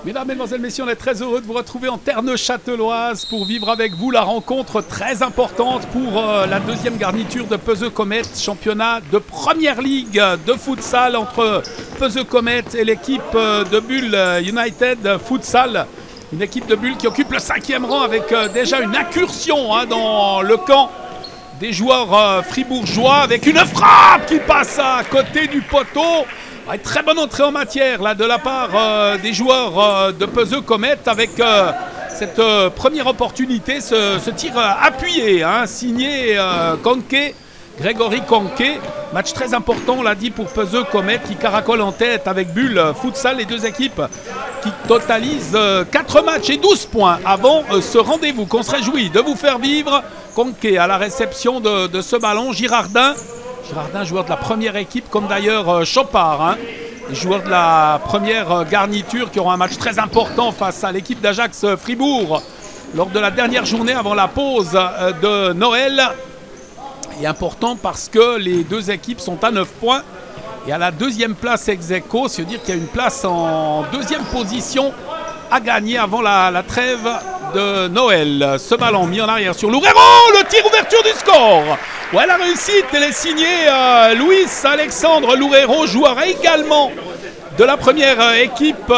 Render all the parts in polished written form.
Mesdames, Mesdemoiselles, Messieurs, on est très heureux de vous retrouver en terre neuchâteloise pour vivre avec vous la rencontre très importante pour la deuxième garniture de Peseux Comet, championnat de première ligue de futsal entre Peseux Comet et l'équipe de Bulle United Futsal. Une équipe de Bulle qui occupe le 5e rang avec déjà une incursion dans le camp des joueurs fribourgeois avec une frappe qui passe à côté du poteau. Une très bonne entrée en matière là, de la part des joueurs de Peseux Comet avec cette première opportunité, ce tir appuyé, signé Konke, Grégory Konke. Match très important, on l'a dit, pour Peseux Comet qui caracole en tête avec Bulle Futsal, les deux équipes qui totalisent 4 matchs et 12 points avant ce rendez-vous qu'on se réjouit de vous faire vivre. Konke à la réception de ce ballon, Girardin, joueur de la première équipe, comme d'ailleurs Chopard, les joueurs de la première garniture qui auront un match très important face à l'équipe d'Ajax Fribourg lors de la dernière journée avant la pause de Noël. Et important parce que les deux équipes sont à 9 points et à la deuxième place ex-aequo, c'est-à-dire qu'il y a une place en deuxième position à gagner avant la trêve de Noël. Ce ballon mis en arrière sur Loureiro, le tir ouverture du score. Ouais, la réussite, elle est signée Luis Alexandre Loureiro, joueur également de la première équipe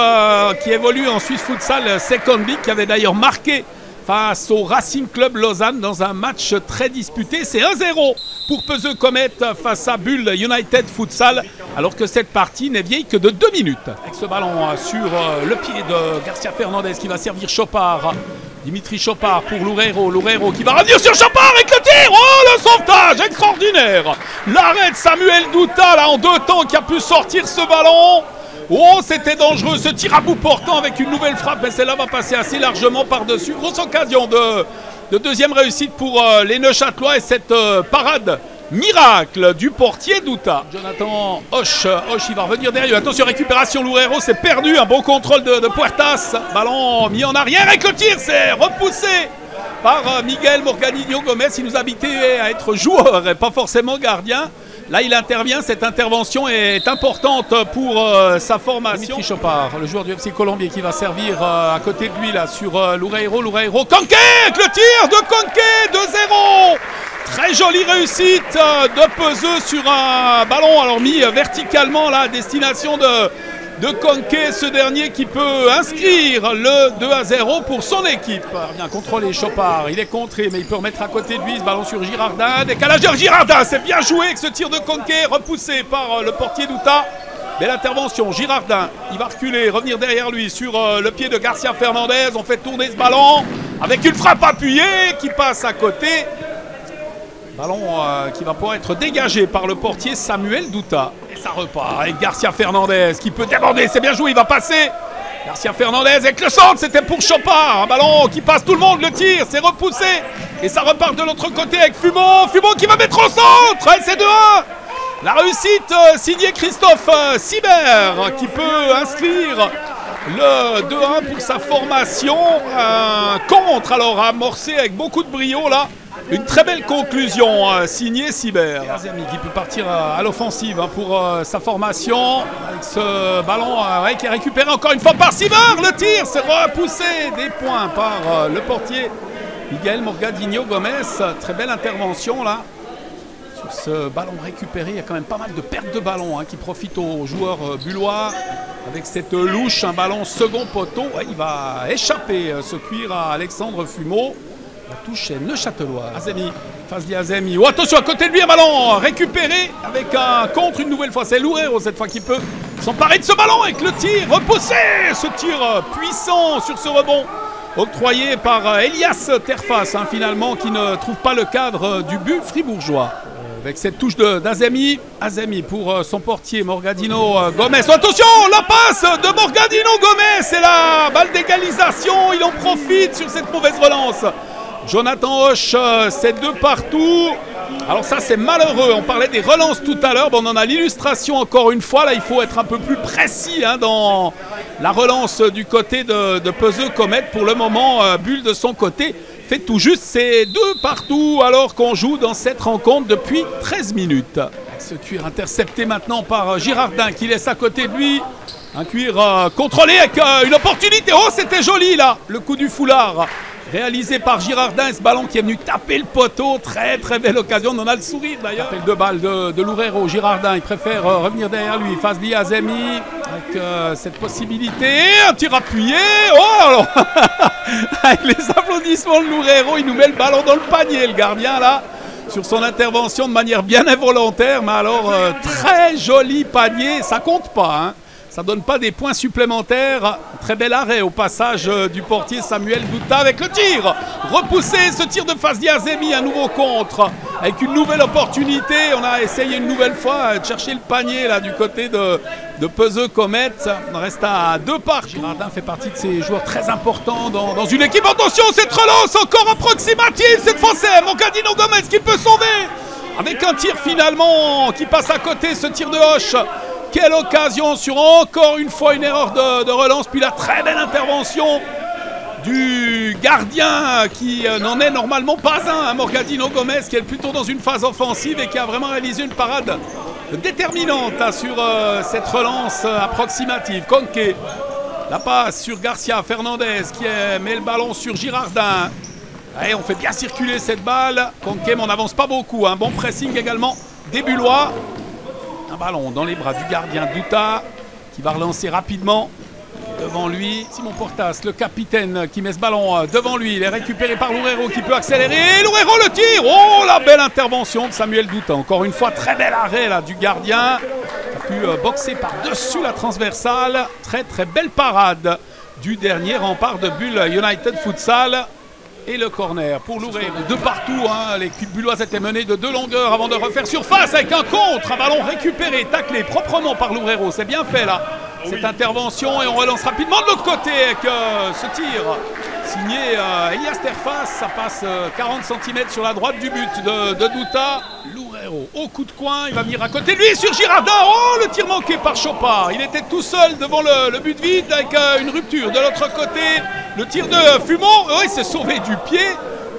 qui évolue en Suisse Futsal Second League, qui avait d'ailleurs marqué face au Racing Club Lausanne dans un match très disputé. C'est 1-0 pour Peseux Comet face à Bulle United Futsal, alors que cette partie n'est vieille que de 2 minutes. Avec ce ballon sur le pied de Garcia Fernandez qui va servir Chopard. Dimitri Chopard pour Loureiro, Loureiro qui va revenir sur Chopard avec le tir. Oh, le sauvetage extraordinaire. L'arrêt de Samuel Douta là en 2 temps qui a pu sortir ce ballon. Oh, c'était dangereux ce tir à bout portant avec une nouvelle frappe, mais celle-là va passer assez largement par-dessus. Grosse occasion de deuxième réussite pour les Neuchâtelois et cette parade miracle du portier Douta. Jonathan Hoche, il va revenir derrière. Attention, récupération, Loureiro, c'est perdu. Un bon contrôle de Puertas. Ballon mis en arrière avec le tir, c'est repoussé par Miguel Morgadinho Gomez. Il nous habitait à être joueur et pas forcément gardien. Là, il intervient. Cette intervention est importante pour sa formation. Dimitri Chopard, le joueur du FC Colombier qui va servir à côté de lui là sur Loureiro. Konke avec le tir de Konke, 2-0. Très jolie réussite de Peseux sur un ballon alors mis verticalement là, à destination de Konke, ce dernier qui peut inscrire le 2-0 pour son équipe. Bien contrôlé Chopard, il est contré mais il peut remettre à côté de lui ce ballon sur Girardin. Décalage de Girardin, c'est bien joué avec ce tir de Konke, repoussé par le portier Douta. Belle intervention, Girardin, il va reculer, revenir derrière lui sur le pied de Garcia Fernandez. On fait tourner ce ballon avec une frappe appuyée qui passe à côté. Ballon qui va pouvoir être dégagé par le portier Samuel Douta. Et ça repart avec Garcia Fernandez qui peut déborder. C'est bien joué, il va passer. Garcia Fernandez avec le centre, c'était pour Chopard. Un ballon qui passe tout le monde, le tir, c'est repoussé. Et ça repart de l'autre côté avec Fumon. Fumon qui va mettre au centre. Et c'est 2-1. La réussite signée Christophe Sibert qui peut inscrire le 2-1 pour sa formation. Un contre alors amorcé avec beaucoup de brio là. Une très belle conclusion signée Sibert. Azemi qui peut partir à l'offensive pour sa formation. Avec ce ballon qui est récupéré encore une fois par Sibert. Le tir, c'est repoussé des points par le portier Miguel Morgadinho Gomez. Très belle intervention là. Sur ce ballon récupéré, il y a quand même pas mal de pertes de ballon qui profitent aux joueurs bullois. Avec cette louche, un ballon second poteau. Il va échapper ce cuir à Alexandre Fumeau. La touche est neuchâteloise. Azemi, Fazli Azemi. Oh, attention, à côté de lui, un ballon récupéré avec un contre une nouvelle fois. C'est Loureiro cette fois qui peut s'emparer de ce ballon avec le tir repoussé. Ce tir puissant sur ce rebond octroyé par Elias Terfas, finalement, qui ne trouve pas le cadre du but fribourgeois. Avec cette touche d'Azemi. Azemi pour son portier Morgadinho Gomez. Oh, attention, la passe de Morgadinho Gomez. C'est la balle d'égalisation. Il en profite sur cette mauvaise relance. Jonathan Hoche, c'est 2 partout. Alors ça c'est malheureux, on parlait des relances tout à l'heure, on en a l'illustration encore une fois. Là il faut être un peu plus précis dans la relance du côté de Peseux Comet. Pour le moment, Bulle de son côté fait tout juste ses 2 partout alors qu'on joue dans cette rencontre depuis 13 minutes. Ce cuir intercepté maintenant par Girardin qui laisse à côté de lui Un cuir contrôlé avec une opportunité. Oh, c'était joli là, le coup du foulard réalisé par Girardin et ce ballon qui est venu taper le poteau. Très très belle occasion, on en a le sourire d'ailleurs. Appel de balle de Loureiro. Girardin, il préfère revenir derrière lui. Fazli Azemi avec cette possibilité. Un tir appuyé. Oh alors avec les applaudissements de Loureiro, il nous met le ballon dans le panier, le gardien là. Sur son intervention de manière bien involontaire, mais alors très joli panier, ça compte pas, hein. Ça donne pas des points supplémentaires. Très bel arrêt au passage du portier Samuel Douta avec le tir. Repoussé, ce tir de Fazli Azemi, un nouveau contre. Avec une nouvelle opportunité, on a essayé une nouvelle fois de chercher le panier là du côté de Peseux Comet. On reste à 2 parts. Girardin fait partie de ces joueurs très importants dans une équipe. Attention, cette relance encore approximative. Cette fois c'est Morgadino Gomez qui peut sauver. Avec un tir finalement qui passe à côté, ce tir de Hoche. Quelle occasion sur encore une fois une erreur de relance. Puis la très belle intervention du gardien qui n'en est normalement pas un, Morgadino Gomez, qui est plutôt dans une phase offensive et qui a vraiment réalisé une parade déterminante sur cette relance approximative. Conque, la passe sur Garcia Fernandez qui met le ballon sur Girardin. Allez, on fait bien circuler cette balle. Conque, mais on n'avance pas beaucoup. Un bon pressing également des Bullois. Un ballon dans les bras du gardien Douta qui va relancer rapidement devant lui. Simon Portas, le capitaine qui met ce ballon devant lui. Il est récupéré par Loureiro qui peut accélérer. Loureiro le tire. Oh, la belle intervention de Samuel Douta. Encore une fois, très bel arrêt là, du gardien. Il a pu boxer par-dessus la transversale. Très très belle parade du dernier rempart de Bulle United Futsal. Et le corner pour Loureiro. De partout, hein, l'équipe bulloise était menée de 2 longueurs avant de refaire surface avec un contre. Un ballon récupéré, taclé proprement par Loureiro. C'est bien fait là, cette intervention. Et on relance rapidement de l'autre côté avec ce tir signé Elias Terfas. Ça passe 40 cm sur la droite du but de Douta. Loureiro au coup de coin, il va venir à côté de lui sur Girardin. Oh, le tir manqué par Chopard. Il était tout seul devant le but vide avec une rupture. De l'autre côté, le tir de Fumon. Oh, il s'est sauvé du pied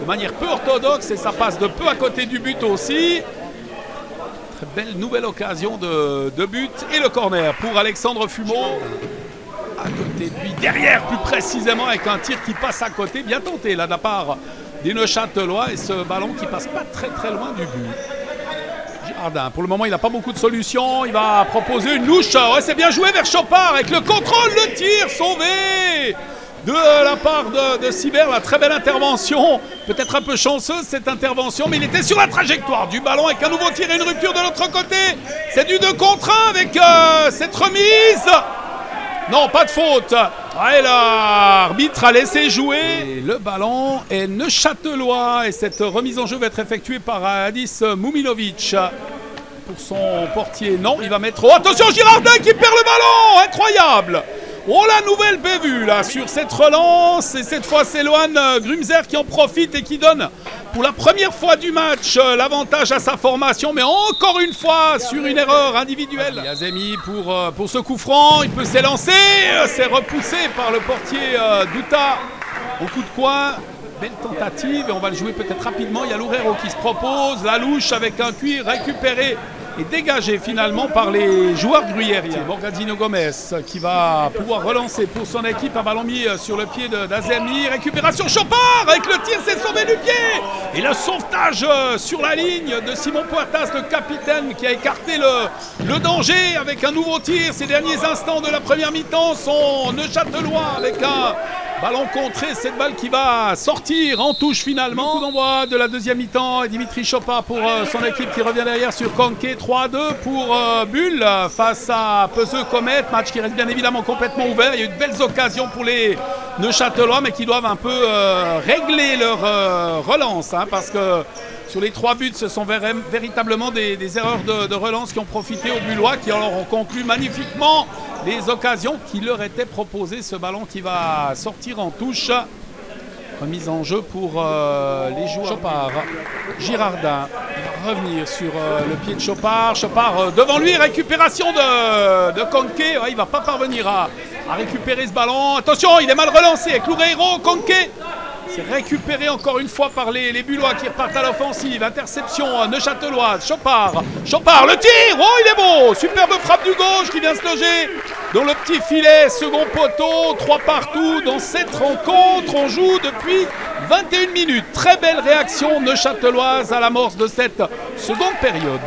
de manière peu orthodoxe et ça passe de peu à côté du but aussi. Très belle nouvelle occasion de but. Et le corner pour Alexandre Fumon. À côté de lui, derrière plus précisément, avec un tir qui passe à côté. Bien tenté là de la part des Neuchâtelois et ce ballon qui passe pas très très loin du but. Girardin, pour le moment il n'a pas beaucoup de solutions. Il va proposer une louche. Ouais, c'est bien joué vers Chopard avec le contrôle, le tir sauvé de la part de Sibert. La très belle intervention, peut-être un peu chanceuse cette intervention, mais il était sur la trajectoire du ballon avec un nouveau tir et une rupture de l'autre côté. C'est du 2 contre 1 avec cette remise. Non, pas de faute. Ouais, l'arbitre a laissé jouer. Et le ballon est neuchâtelois. Et cette remise en jeu va être effectuée par Adis Muminovic. Pour son portier, non, il va mettre... Oh, attention, Girardin qui perd le ballon. Incroyable. Oh, la nouvelle bévue là sur cette relance. Et cette fois, c'est Lohan Grumzer qui en profite et qui donne pour la première fois du match l'avantage à sa formation. Mais encore une fois sur une erreur individuelle. Azemi pour ce coup franc. Il peut s'élancer. C'est repoussé par le portier Douta au coup de coin. Belle tentative et on va le jouer peut-être rapidement. Il y a Loureiro qui se propose. La louche avec un cuir récupéré et dégagé finalement par les joueurs gruyériens. Morgadino Gomez qui va pouvoir relancer pour son équipe. Un ballon mis sur le pied d'Azemi. Récupération Chopard avec le tir, c'est sauvé du pied. Et le sauvetage sur la ligne de Simon Puertas, le capitaine qui a écarté le danger avec un nouveau tir. Ces derniers instants de la première mi-temps sont neuchâtelois avec un ballon contré, cette balle qui va sortir en touche finalement. Le coup d'envoi de la deuxième mi-temps et Dimitri Chopard pour son équipe qui revient derrière sur Conque. 3-2 pour Bulle face à Peseux Comet. Match qui reste bien évidemment complètement ouvert. Il y a eu de belles occasions pour les Neuchâtelois mais qui doivent un peu régler leur relance. Hein, parce que sur les 3 buts, ce sont véritablement des erreurs de relance qui ont profité aux Bullois qui alors ont conclu magnifiquement les occasions qui leur étaient proposées. Ce ballon qui va sortir en touche. Remise en jeu pour les joueurs. Chopard, Girardin, il va revenir sur le pied de Chopard. Chopard devant lui, récupération de Conque. Ouais, il ne va pas parvenir à récupérer ce ballon. Attention, il est mal relancé avec Loureiro. Conque, c'est récupéré encore une fois par les Bullois qui repartent à l'offensive. Interception neuchâteloise. Chopard, le tir. Oh, il est beau. Superbe frappe du gauche qui vient se loger dans le petit filet, second poteau, 3 partout dans cette rencontre. On joue depuis 21 minutes. Très belle réaction neuchâteloise à l'amorce de cette seconde période.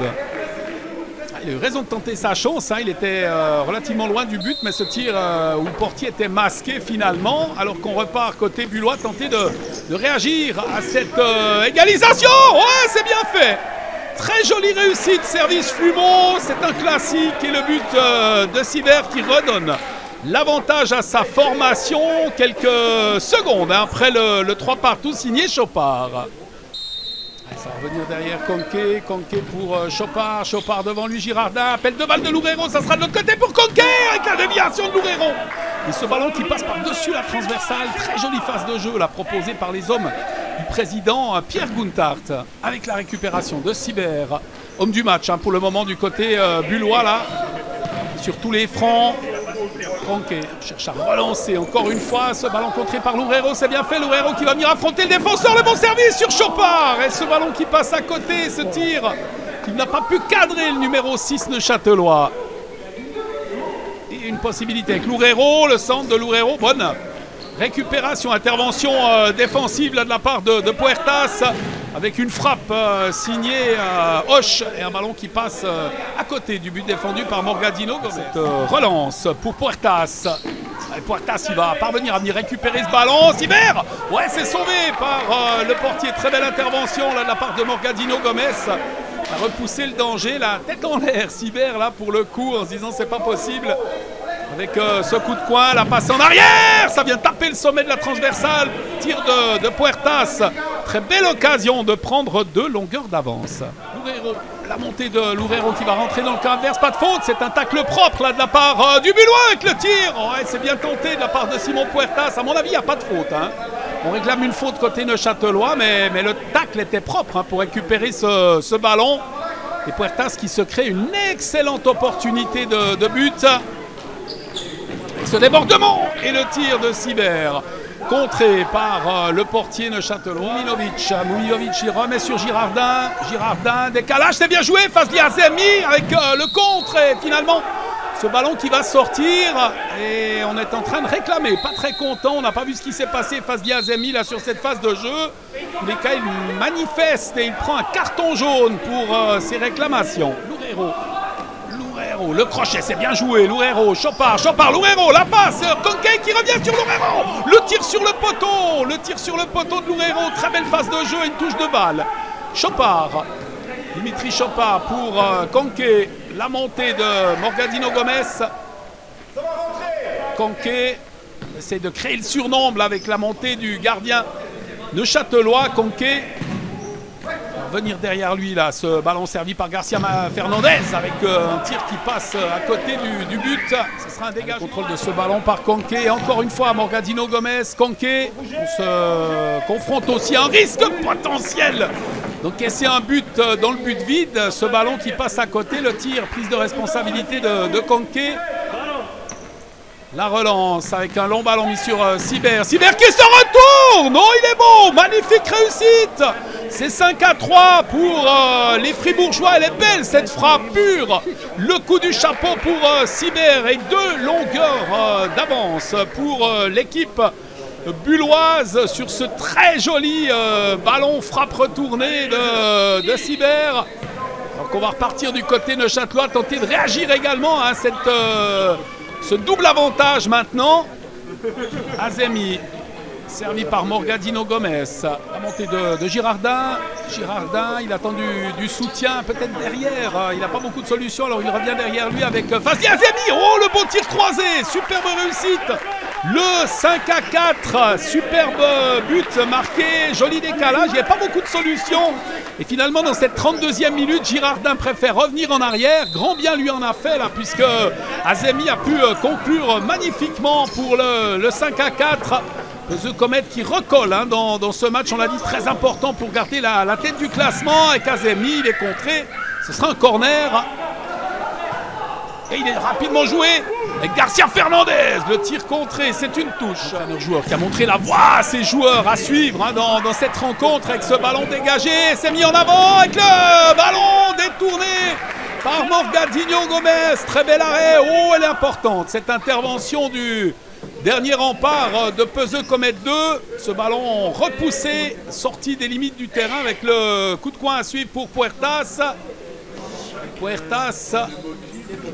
Il a eu raison de tenter sa chance, hein. Il était relativement loin du but, mais ce tir où le portier était masqué finalement, alors qu'on repart côté bullois, tenter de réagir à cette égalisation. Ouais, c'est bien fait. Très jolie réussite, service Flumeau, c'est un classique et le but de Sibert qui redonne l'avantage à sa formation quelques secondes hein, après le 3 partout signé Chopard. Ça va revenir derrière Conquet pour Chopard, Chopard devant lui, Girardin, appel de balle de Loureiro, ça sera de l'autre côté pour Conquet avec la déviation de Loureiro. Et ce ballon qui passe par-dessus la transversale, très jolie phase de jeu là, proposée par les hommes du président Pierre Guntart, avec la récupération de Sibert, homme du match hein, pour le moment du côté bullois là, sur tous les fronts. Conquet cherche à relancer encore une fois ce ballon contré par Loureiro, c'est bien fait, Loureiro qui va venir affronter le défenseur, le bon service sur Chopard et ce ballon qui passe à côté, ce tir qui n'a pas pu cadrer le numéro 6 neuchâtelois. Et une possibilité avec Loureiro, le centre de Loureiro, bonne récupération, intervention défensive là, de la part de Puertas avec une frappe signée Hoche et un ballon qui passe à côté du but défendu par Morgadino. Cette relance pour Puertas. Et Puertas il va parvenir à venir récupérer ce ballon. Sibert, ouais, c'est sauvé par le portier. Très belle intervention là, de la part de Morgadino Gomez. A repoussé le danger, la tête en l'air Sibert là pour le coup en se disant c'est pas possible. Avec ce coup de coin, la passe en arrière, ça vient taper le sommet de la transversale, tir de Puertas, très belle occasion de prendre 2 longueurs d'avance. Loureiro, la montée de Loureiro qui va rentrer dans le camp adverse, pas de faute, c'est un tacle propre là de la part du bullois avec le tir. Ouais, c'est bien tenté de la part de Simon Puertas, à mon avis il n'y a pas de faute. Hein. On réclame une faute côté neuchâtelois, mais le tacle était propre hein, pour récupérer ce ballon. Et Puertas qui se crée une excellente opportunité de but. Ce débordement et le tir de Sibert contré par le portier neuchâtelois. Mouminovic il remet sur Girardin. Girardin, décalage, c'est bien joué face à Azemi avec le contre et finalement ce ballon qui va sortir et on est en train de réclamer. Pas très content, on n'a pas vu ce qui s'est passé face à Azemi là sur cette phase de jeu. Les cas il manifeste et il prend un carton jaune pour ses réclamations. Loureiro. Le crochet, c'est bien joué, Loureiro, Chopard, Loureiro, la passe, Conquet qui revient sur Loureiro, le tir sur le poteau de Loureiro, très belle phase de jeu, une touche de balle. Chopard, Dimitri Chopard pour Conquet, la montée de Morgadino Gomez. Conquet essaie de créer le surnombre avec la montée du gardien neuchâtelois, Conquet. Venir derrière lui là, ce ballon servi par Garcia Fernandez avec un tir qui passe à côté du but. Ce sera un dégage. Le contrôle de ce ballon par Conquet. Et encore une fois, Morgadino Gomez, Conquet. On se confronte aussi à un risque potentiel d'encaisser un but dans le but vide. Ce ballon qui passe à côté, le tir, prise de responsabilité de Conquet. La relance avec un long ballon mis sur Sibert. Sibert qui se retourne. Oh, il est beau. Magnifique réussite. C'est 5-3 pour les Fribourgeois. Elle est belle cette frappe pure. Le coup du chapeau pour Sibert et 2 longueurs d'avance pour l'équipe bulloise sur ce très joli ballon frappe retournée de Sibert. Donc on va repartir du côté neuchâtelois, tenter de réagir également à ce double avantage maintenant. Azemi, servi par Morgadino Gomez. La montée de Girardin. Girardin, il attend du soutien peut-être derrière. Il n'a pas beaucoup de solutions, alors il revient derrière lui avec Fazli Azemi. Oh, le bon tir croisé. Superbe réussite. Le 5-4. Superbe but marqué. Joli décalage. Il n'y a pas beaucoup de solutions. Et finalement, dans cette 32e minute, Girardin préfère revenir en arrière. Grand bien lui en a fait là, puisque Azemi a pu conclure magnifiquement pour le 5-4. The Comet qui recolle hein, dans ce match, on l'a dit, très important pour garder la tête du classement. Avec Azemi, il est contré. Ce sera un corner. Et il est rapidement joué. Avec Garcia Fernandez, le tir contré, c'est une touche. Un joueur qui a montré la voie à ses joueurs à suivre hein, dans cette rencontre avec ce ballon dégagé. C'est mis en avant avec le ballon détourné par Morgadinho Gomez. Très bel arrêt. Oh, elle est importante, cette intervention du dernier rempart de Peseux Comet 2. Ce ballon repoussé, sorti des limites du terrain avec le coup de coin à suivre pour Puertas. Puertas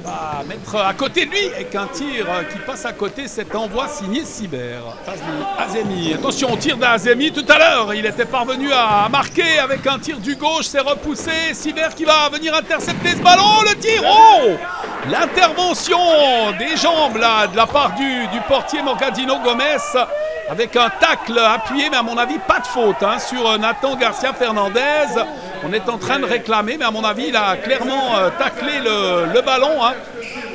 va mettre à côté de lui avec un tir qui passe à côté. Cet envoi signé Cyber. Azemi. Attention au tir d'Azemi tout à l'heure. Il était parvenu à marquer avec un tir du gauche. C'est repoussé. Cyber qui va venir intercepter ce ballon. Le tir. Oh! L'intervention des jambes là, de la part du portier Morgadinho Gomez. Avec un tacle appuyé, mais à mon avis, pas de faute sur Nathan Garcia Fernandez. On est en train de réclamer, mais à mon avis, il a clairement taclé le ballon.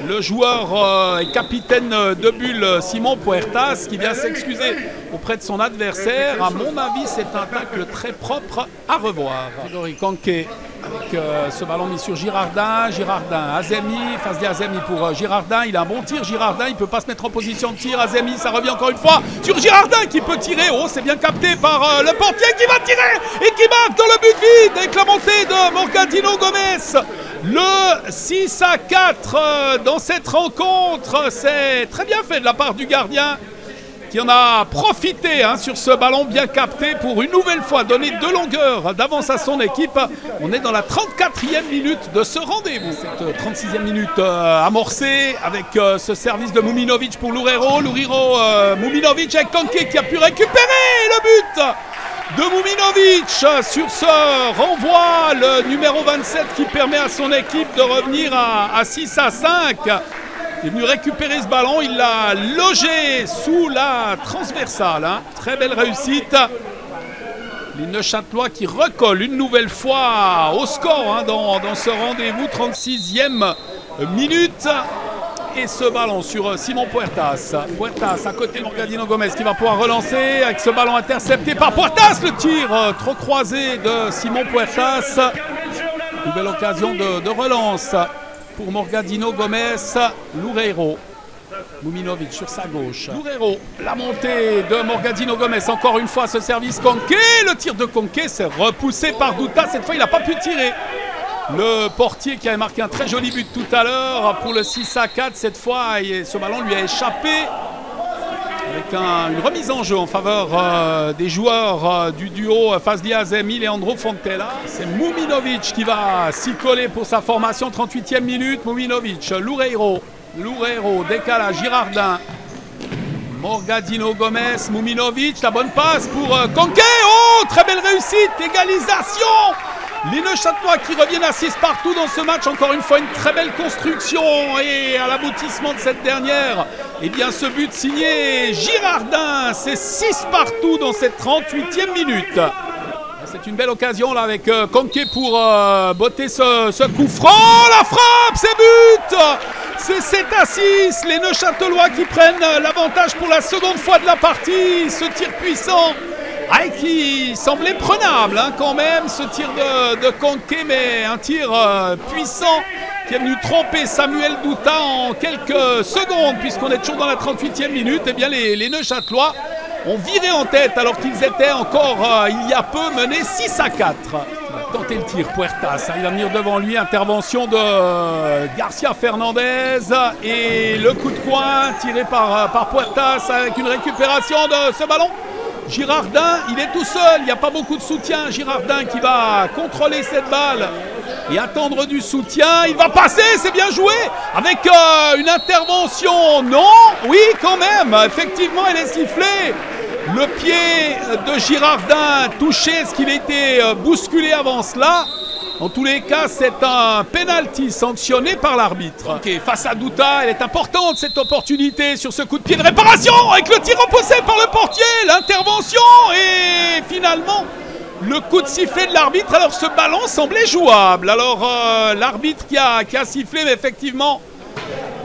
Le joueur et capitaine de Bulle, Simon Puertas, qui vient s'excuser auprès de son adversaire. À mon avis, c'est un tacle très propre à revoir. Grégory Kanké avec ce ballon mis sur Girardin. Girardin, Azemi, face d'Azemi pour Girardin. Il a un bon tir, Girardin. Il ne peut pas se mettre en position de tir. Azemi, ça revient encore une fois sur Girardin qui peut tirer. Oh, c'est bien capté par le portier qui va tirer et qui marque dans le but vide avec la montée de Morgadinho Gomez. Le 6-4 dans cette rencontre. C'est très bien fait de la part du gardien qui en a profité sur ce ballon bien capté pour une nouvelle fois donner de longueur d'avance à son équipe. On est dans la 34e minute de ce rendez-vous. Cette 36e minute amorcée avec ce service de Muminovic pour Loureiro. Muminovic avec Kanké qui a pu récupérer le but de Muminovic sur ce renvoi, le numéro 27 qui permet à son équipe de revenir à 6-5. Il est venu récupérer ce ballon, il l'a logé sous la transversale. Très belle réussite. Les Neuchâtelois qui recollent une nouvelle fois au score dans ce rendez-vous. 36e minute. Et ce ballon sur Simon Puertas. Puertas à côté de Morgadinho Gomez qui va pouvoir relancer avec ce ballon intercepté par Puertas. Le tir trop croisé de Simon Puertas. Nouvelle occasion de relance pour Morgadinho Gomez. Loureiro. Muminovic sur sa gauche. Loureiro, la montée de Morgadinho Gomez. Encore une fois ce service Kanké. Le tir de Kanké s'est repoussé par Douta. Cette fois il n'a pas pu tirer. Le portier qui avait marqué un très joli but tout à l'heure pour le 6-4. Cette fois, ce ballon lui a échappé avec une remise en jeu en faveur des joueurs du duo Fazli Azemi, Leandro Fontella. C'est Muminovic qui va s'y coller pour sa formation. 38e minute. Muminovic, Loureiro, décalage, Girardin. Morgadinho Gomez, Muminovic, la bonne passe pour Kanké. Oh, très belle réussite, égalisation. Les Neuchâtelois qui reviennent à 6 partout dans ce match. Encore une fois, une très belle construction. Et à l'aboutissement de cette dernière, eh bien, ce but signé Girardin. C'est 6 partout dans cette 38e minute. C'est une belle occasion là avec Kanké pour botter ce coup franc. La frappe, c'est but. C'est 7-6. Les Neuchâtelois qui prennent l'avantage pour la seconde fois de la partie. Ce tir puissant. Qui semblait prenable quand même, ce tir de Kanké, mais un tir puissant qui est venu tromper Samuel Douta en quelques secondes, puisqu'on est toujours dans la 38e minute. Eh bien, les Neuchâtelois ont viré en tête alors qu'ils étaient encore il y a peu menés 6-4. Il va tenter le tir, Puertas, il va venir devant lui, intervention de Garcia Fernandez et le coup de poing tiré par Puertas avec une récupération de ce ballon. Girardin, il est tout seul, il n'y a pas beaucoup de soutien. Girardin qui va contrôler cette balle et attendre du soutien. Il va passer, c'est bien joué, avec une intervention. Non, oui quand même, effectivement elle est sifflée. Le pied de Girardin touché, est-ce qu'il a été bousculé avant cela? En tous les cas, c'est un penalty sanctionné par l'arbitre. Okay, face à Douta, elle est importante cette opportunité sur ce coup de pied de réparation avec le tir repoussé par le portier, l'intervention et finalement le coup de sifflet de l'arbitre. Alors ce ballon semblait jouable. Alors l'arbitre qui a sifflé, mais effectivement,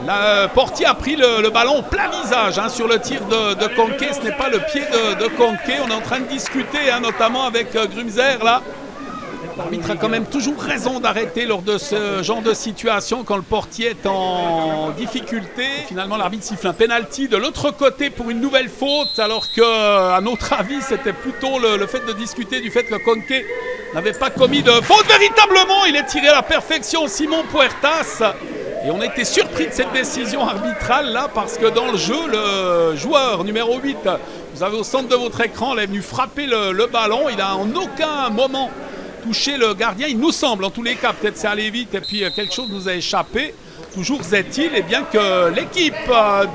le portier a pris le ballon au plein visage sur le tir de Kanké. Ce n'est pas le pied de Kanké. On est en train de discuter notamment avec Grumzer là. L'arbitre a quand même toujours raison d'arrêter lors de ce genre de situation quand le portier est en difficulté. Finalement, l'arbitre siffle un penalty de l'autre côté pour une nouvelle faute, alors qu'à notre avis, c'était plutôt le fait de discuter du fait que Kanké n'avait pas commis de faute. Véritablement, il est tiré à la perfection, Simon Puertas. Et on a été surpris de cette décision arbitrale là, parce que dans le jeu, le joueur numéro 8, vous avez au centre de votre écran, il est venu frapper le ballon. Il n'a en aucun moment touché le gardien. Il nous semble, en tous les cas, peut-être c'est allé vite et puis quelque chose nous a échappé. Toujours est-il eh bien que l'équipe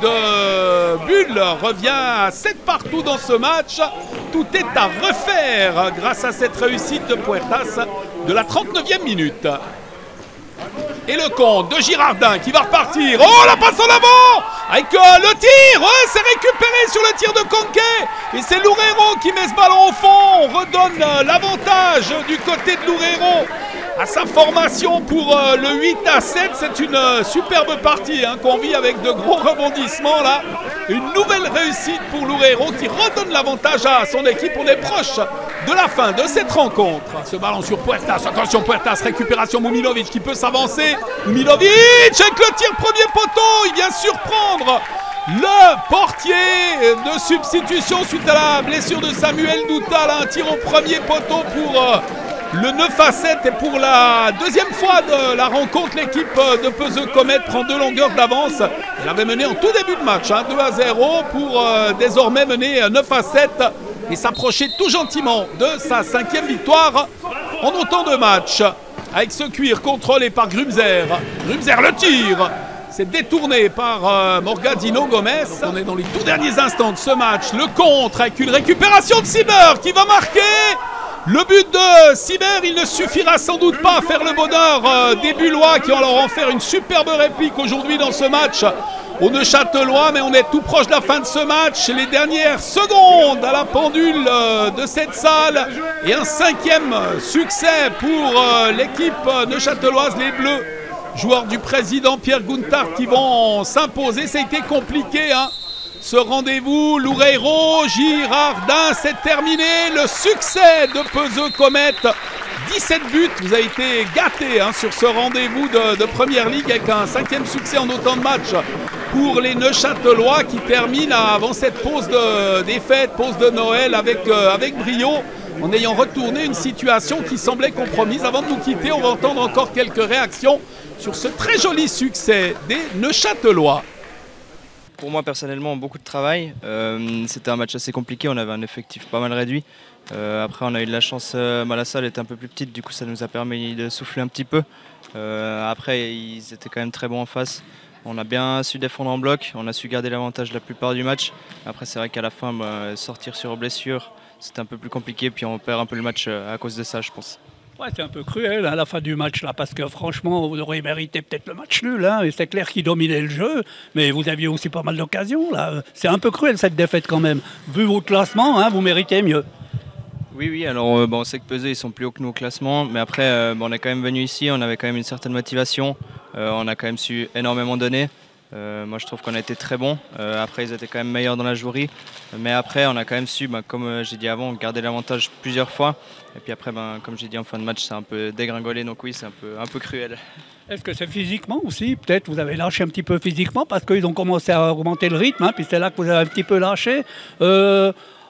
de Bulle revient à 7 partout dans ce match. Tout est à refaire grâce à cette réussite de Puertas de la 39e minute. Et le compte de Girardin qui va repartir. Oh, la passe en avant avec le tir. Ouais, c'est récupéré sur le tir de Conquet. Et c'est Loureiro qui met ce ballon au fond. On redonne l'avantage du côté de Loureiro à sa formation pour le 8-7. C'est une superbe partie qu'on vit avec de gros rebondissements là. Une nouvelle réussite pour Loureiro qui redonne l'avantage à son équipe. On est proche de la fin de cette rencontre. Ce ballon sur Puertas. Attention Puertas, récupération Mumilovic qui peut s'avancer. Mumilovic avec le tir premier poteau. Il vient surprendre le portier de substitution suite à la blessure de Samuel Doutal. Un tir au premier poteau pour le 9-7 et pour la deuxième fois de la rencontre, l'équipe de Peseux Comet prend 2 longueurs d'avance. Elle avait mené en tout début de match 2-0 pour désormais mener 9-7 et s'approcher tout gentiment de sa 5e victoire en autant de matchs. Avec ce cuir contrôlé par Grumzer. Grumzer le tir. C'est détourné par Morgadino Gomez. On est dans les tout derniers instants de ce match. Le contre avec une récupération de Sieber qui va marquer. Le but de Sieber, il ne suffira sans doute pas à faire le bonheur des Bullois qui vont leur en faire une superbe réplique aujourd'hui dans ce match au Neuchâtelois, mais on est tout proche de la fin de ce match. Les dernières secondes à la pendule de cette salle et un 5e succès pour l'équipe neuchâteloise, les Bleus, joueurs du président Pierre Gunther qui vont s'imposer. Ça a été compliqué ce rendez-vous. Loureiro, Girardin, c'est terminé. Le succès de Peseux Comet, 17 buts. Vous avez été gâtés sur ce rendez-vous de Première Ligue avec un 5e succès en autant de matchs pour les Neuchâtelois qui terminent avant cette pause des fêtes, pause de Noël avec brio, en ayant retourné une situation qui semblait compromise. Avant de nous quitter, on va entendre encore quelques réactions sur ce très joli succès des Neuchâtelois. Pour moi personnellement, beaucoup de travail. C'était un match assez compliqué, on avait un effectif pas mal réduit. Après on a eu de la chance, la salle était un peu plus petite, du coup ça nous a permis de souffler un petit peu. Après ils étaient quand même très bons en face. On a bien su défendre en bloc, on a su garder l'avantage la plupart du match. Après c'est vrai qu'à la fin, sortir sur blessure, c'était un peu plus compliqué, puis on perd un peu le match à cause de ça je pense. Ouais, c'est un peu cruel à la fin du match là, parce que franchement, vous auriez mérité peut-être le match nul. Et c'est clair qu'il dominait le jeu, mais vous aviez aussi pas mal d'occasions là. C'est un peu cruel cette défaite quand même. Vu votre classement, vous méritez mieux. Oui, alors on sait que Peseux ils sont plus hauts que nous au classement, mais après on est quand même venu ici, on avait quand même une certaine motivation, on a quand même su énormément donner. Moi je trouve qu'on a été très bons. Après ils étaient quand même meilleurs dans la jouerie, mais après on a quand même su, comme j'ai dit avant, garder l'avantage plusieurs fois. Et puis après, comme j'ai dit en fin de match, c'est un peu dégringolé, donc oui c'est un peu cruel. Est-ce que c'est physiquement aussi? Peut-être vous avez lâché un petit peu physiquement parce qu'ils ont commencé à augmenter le rythme, puis c'est là que vous avez un petit peu lâché.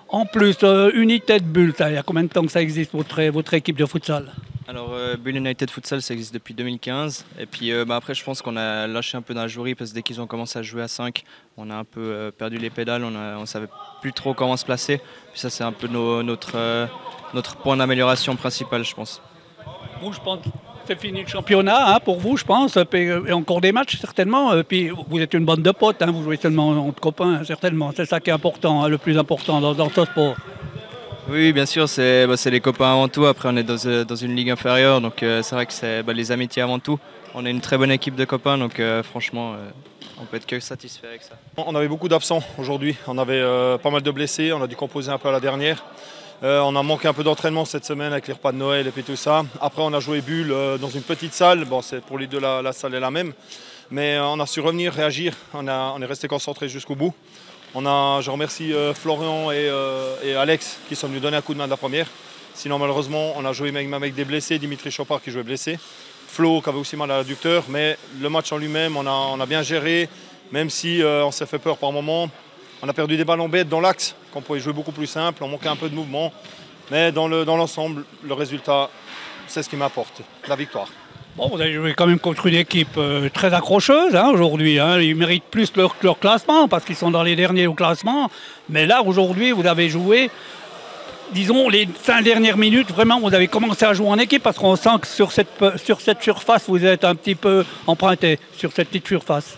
En plus, United Bulle, il y a combien de temps que ça existe, votre équipe de futsal? Alors Bulle United Futsal ça existe depuis 2015 et puis après je pense qu'on a lâché un peu dans la jouerie parce que dès qu'ils ont commencé à jouer à 5 on a un peu perdu les pédales, on savait plus trop comment se placer, puis ça c'est un peu notre point d'amélioration principal je pense. Vous je pense c'est fini le championnat pour vous je pense, et encore des matchs certainement, puis vous êtes une bande de potes, vous jouez seulement entre copains certainement, c'est ça qui est important, le plus important dans ce sport. Oui, bien sûr, c'est les copains avant tout. Après, on est dans une ligue inférieure, donc c'est vrai que c'est les amitiés avant tout. On est une très bonne équipe de copains, donc franchement, on peut être que satisfait avec ça. On avait beaucoup d'absents aujourd'hui. On avait pas mal de blessés, on a dû composer un peu à la dernière. On a manqué un peu d'entraînement cette semaine avec les repas de Noël et puis tout ça. Après, on a joué Bulle dans une petite salle. Bon, pour les deux, la salle est la même. Mais on a su revenir, réagir. On est resté concentré jusqu'au bout. Je remercie Florian et Alex qui sont venus donner un coup de main de la première. Sinon malheureusement on a joué même avec des blessés, Dimitri Chopard qui jouait blessé, Flo qui avait aussi mal à l'adducteur, mais le match en lui-même on a bien géré, même si on s'est fait peur par moments. On a perdu des ballons bêtes dans l'axe, qu'on pouvait jouer beaucoup plus simple, on manquait un peu de mouvement. Mais dans l'ensemble, le résultat, c'est ce qui m'apporte, la victoire. Bon, vous avez joué quand même contre une équipe très accrocheuse aujourd'hui. Hein. Ils méritent plus leur classement parce qu'ils sont dans les derniers au classement. Mais là, aujourd'hui, vous avez joué, disons, les 5 dernières minutes, vraiment, vous avez commencé à jouer en équipe parce qu'on sent que sur cette surface, vous êtes un petit peu emprunté, sur cette petite surface.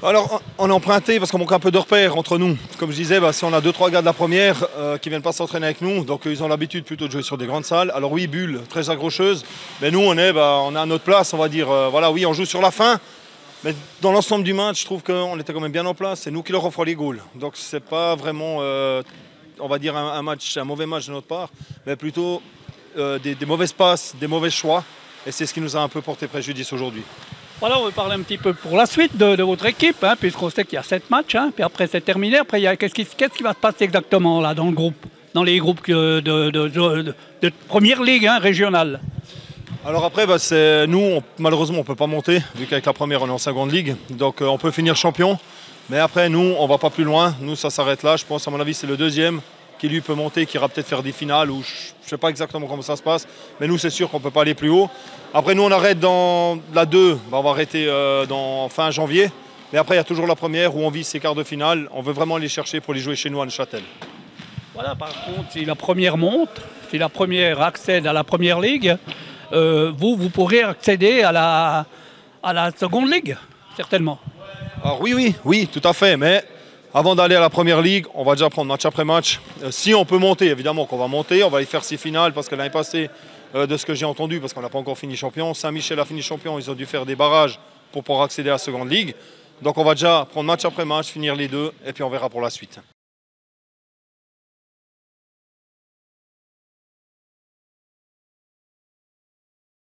Alors, on a emprunté parce qu'on manque un peu de repères entre nous. Comme je disais, si on a 2-3 gars de la première qui ne viennent pas s'entraîner avec nous, donc ils ont l'habitude plutôt de jouer sur des grandes salles. Alors oui, Bulle, très accrocheuse, mais nous, on est à notre place, on va dire. Voilà, oui, on joue sur la fin, mais dans l'ensemble du match, je trouve qu'on était quand même bien en place. C'est nous qui leur offrons les goals. Donc c'est pas vraiment, on va dire, un mauvais match de notre part, mais plutôt des mauvaises passes, des mauvais choix. Et c'est ce qui nous a un peu porté préjudice aujourd'hui. Voilà, on va parler un petit peu pour la suite de votre équipe, hein, puisqu'on sait qu'il y a 7 matchs, hein, puis après c'est terminé. Après, qu'est-ce qui va se passer exactement là dans le groupe, dans les groupes de première ligue régionale? Alors après, nous, malheureusement, on ne peut pas monter, vu qu'avec la première, on est en seconde ligue. Donc on peut finir champion. Mais après, nous, on ne va pas plus loin. Nous, ça s'arrête là. Je pense, à mon avis, c'est le deuxième qui lui peut monter, qui ira peut-être faire des finales, ou je ne sais pas exactement comment ça se passe. Mais nous, c'est sûr qu'on ne peut pas aller plus haut. Après, nous, on arrête dans la 2. On va arrêter dans fin janvier. Mais après, il y a toujours la première où on vise ces quarts de finale. On veut vraiment les chercher pour les jouer chez nous à Neuchâtel. Voilà, par contre, si la première monte, si la première accède à la première ligue, vous pourrez accéder à la seconde ligue, certainement. Alors oui, tout à fait. Mais avant d'aller à la première ligue, on va déjà prendre match après match. Si on peut monter, évidemment qu'on va monter. On va y faire 6 finales parce que l'année passée, de ce que j'ai entendu, parce qu'on n'a pas encore fini champion, Saint-Michel a fini champion, ils ont dû faire des barrages pour pouvoir accéder à la seconde ligue. Donc on va déjà prendre match après match, finir les 2, et puis on verra pour la suite.